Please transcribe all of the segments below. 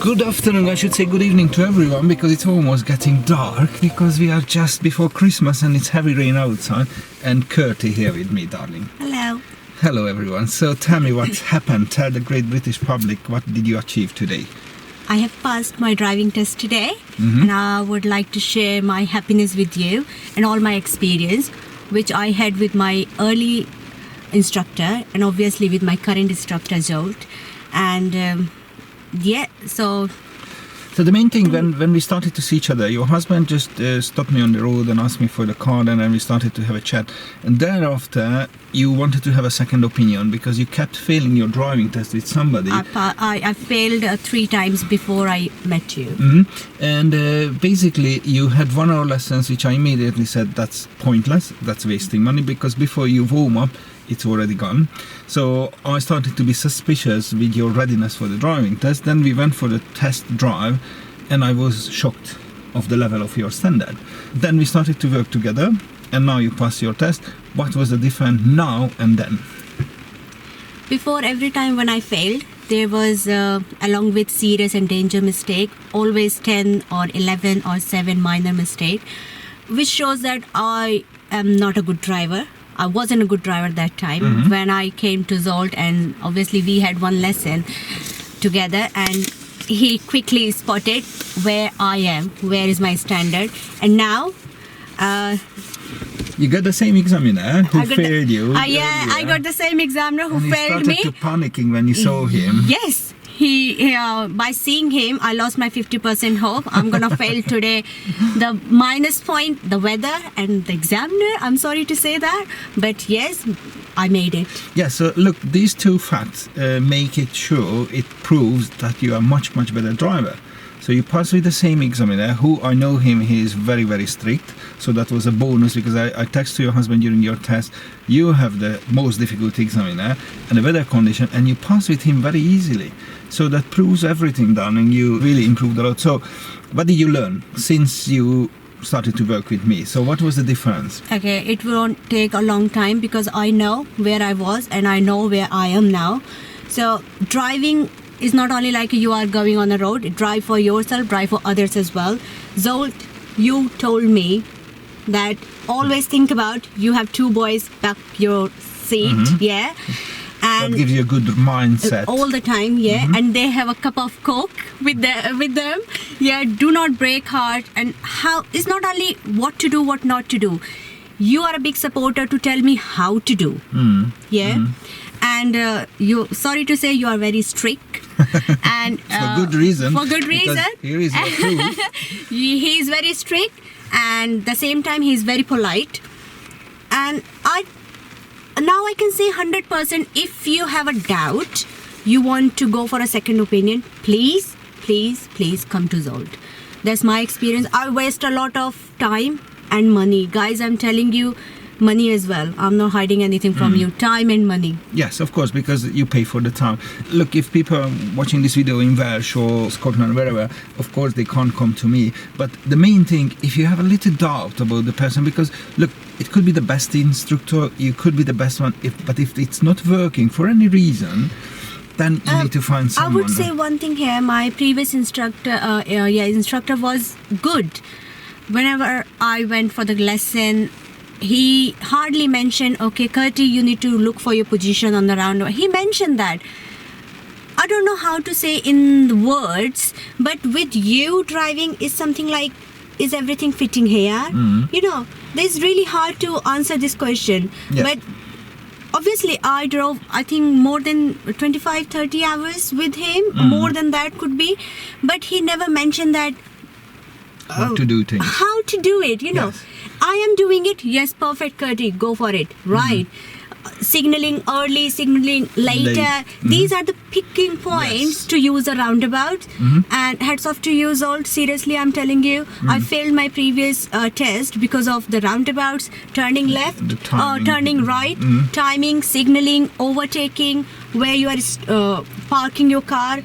Good afternoon, I should say good evening to everyone, because it's almost getting dark, because we are just before Christmas and it's heavy rain outside. And Curti here with me, darling. Hello. Hello everyone. So tell me what's happened. Tell the great British public, what did you achieve today? I have passed my driving test today, and I would like to share my happiness with you and all my experience, which I had with my early instructor and obviously with my current instructor Zsolt. And So the main thing, when we started to see each other, your husband just stopped me on the road and asked me for the card, and then we started to have a chat. And thereafter, you wanted to have a second opinion because you kept failing your driving test with somebody. I failed 3 times before I met you. And basically, you had 1 hour lessons, which I immediately said that's pointless, that's wasting money, because before you warm up, it's already gone. So I started to be suspicious with your readiness for the driving test. Then we went for the test drive and I was shocked of the level of your standard. Then we started to work together and now you passed your test. What was the difference now and then? Before, every time when I failed, there was, along with serious and danger mistake, always 10 or 11 or 7 minor mistake, which shows that I am not a good driver. I wasn't a good driver that time when I came to Zsolt, and obviously we had 1 lesson together, and he quickly spotted where I am, where is my standard. And now you got the same examiner who failed you. I got the same examiner who failed me. You started to panicking when you saw him. Yes. By seeing him, I lost my 50% hope. I'm gonna fail today. The minus point, the weather and the examiner, I'm sorry to say that, but yes, I made it. Yeah, so look, these 2 facts make it sure, it proves that you are much better driver. So you pass with the same examiner, who I know him, he is very, very strict. So that was a bonus, because I texted your husband during your test, you have the most difficult examiner and the weather condition, and you pass with him very easily. So that proves everything, darling. You really improved a lot. So what did you learn since you started to work with me? So what was the difference? Okay, it won't take a long time because I know where I was and I know where I am now. So driving is not only like you are going on the road, drive for yourself, drive for others as well. Zsolt, you told me that always think about you have 2 boys back your seat, yeah. And that gives you a good mindset. All the time, yeah. And they have a cup of Coke with them. Yeah, do not break heart. And how, it's not only what to do, what not to do. You are a big supporter to tell me how to do. Yeah. And you, sorry to say, you are very strict. And for good reason. For good reason. Here is your proof. He is very strict, and at the same time he is very polite. And now I can say 100%, if you have a doubt, you want to go for a second opinion, please come to Zsolt. That's my experience. I waste a lot of time and money. Guys, I'm telling you, money as well. I'm not hiding anything from you. Time and money. Yes, of course, because you pay for the time. Look, if people are watching this video in Welsh or Scotland, wherever, of course they can't come to me. But the main thing, if you have a little doubt about the person, because look, it could be the best instructor, you could be the best one, but if it's not working for any reason, then you need to find someone. I would say one thing here. My previous instructor was good. Whenever I went for the lesson, he hardly mentioned, okay, Curti, you need to look for your position on the roundabout. He mentioned that. I don't know how to say in the words, but with you driving is something like, is everything fitting here? You know, it's really hard to answer this question. Yeah. But obviously I drove, I think, more than 25-30 hours with him. More than that could be. But he never mentioned that how to do things. How to do it, you know. Yes. I am doing it. Yes, perfect, Curti. Go for it. Right. Signaling early, signaling later. These are the picking points to use a roundabout. And hats off to you, Zsolt. Seriously, I'm telling you, I failed my previous test because of the roundabouts, turning left, turning right, timing, signaling, overtaking, where you are parking your car,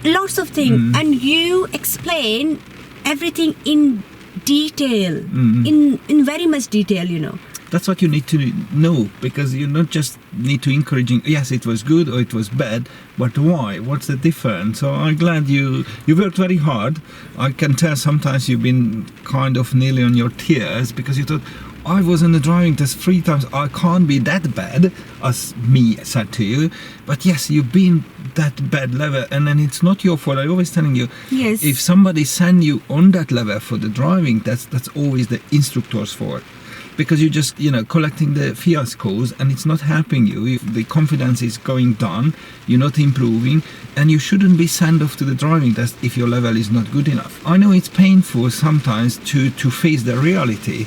lots of things. And you explain everything in detail, in very much detail, you know. That's what you need to know, because you not just need to encouraging, yes, it was good or it was bad, but why? What's the difference? So I'm glad you worked very hard. I can tell sometimes you've been kind of nearly on your tears because you thought, I was on the driving test 3 times, I can't be that bad, as me said to you. But yes, you've been that bad level, and then it's not your fault. I'm always telling you, Yes. if somebody send you on that level for the driving test, that's always the instructor's fault. Because you're just, collecting the fiascos, and it's not helping you. If the confidence is going down, you're not improving, and you shouldn't be sent off to the driving test if your level is not good enough. I know it's painful sometimes to face the reality,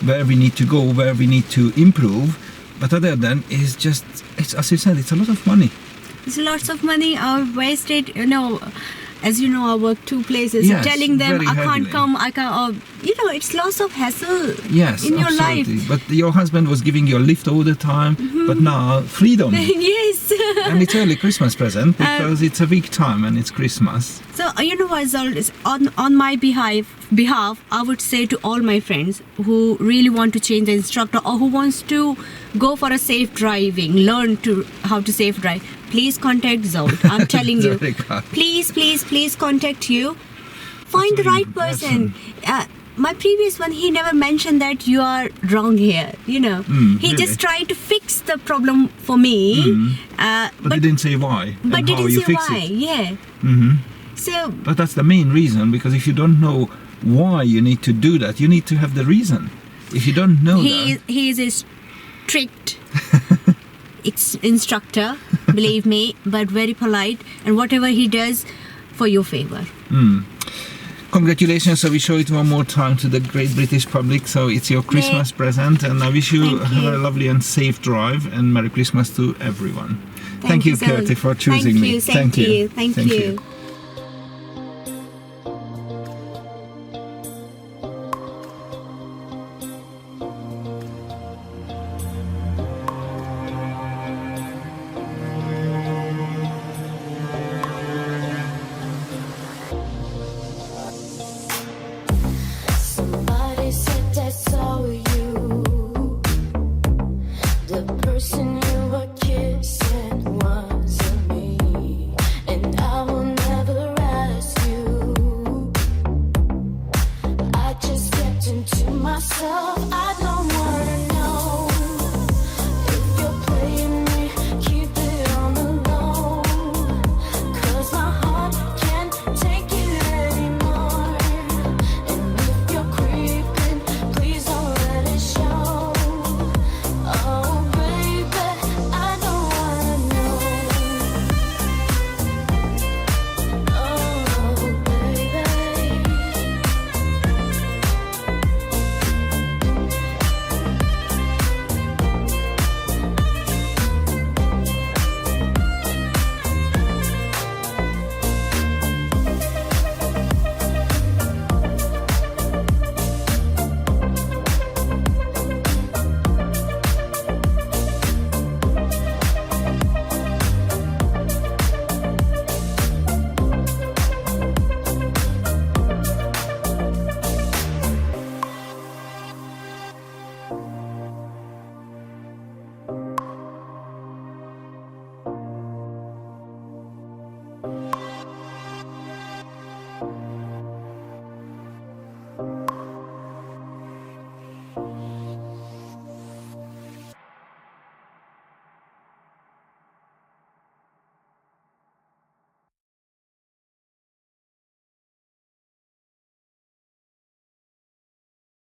where we need to go, where we need to improve, but other than it's as you said, it's a lot of money. It's lots of money wasted, as you know, I work 2 places. Yes, Telling them very I can't heavily. come, it's lots of hassle Yes, in your absolutely. life. But your husband was giving you a lift all the time, but now freedom. Yes. And it's early Christmas present because it's a week time and it's Christmas. So you know what, Zsolt, is on my behalf, I would say to all my friends who really want to change the instructor or who wants to go for a safe driving, learn how to safe drive, please contact Zsolt. I'm telling you, please contact you. Find the right person. My previous one, he never mentioned that you are wrong here. He really? just tried to fix the problem for me. But he didn't say why. But and how didn't you say fix why. it. Yeah. Hmm. So. But that's the main reason, because if you don't know why you need to do that, you need to have the reason. If you don't know He is a strict instructor, believe me, but very polite, and whatever he does for your favor. Congratulations. So we show it one more time to the great British public. So it's your Christmas present, and I wish you Thank you. a lovely and safe drive, and Merry Christmas to everyone. Thank you, Zsolt. Curti, for choosing Thank me. you. Thank you.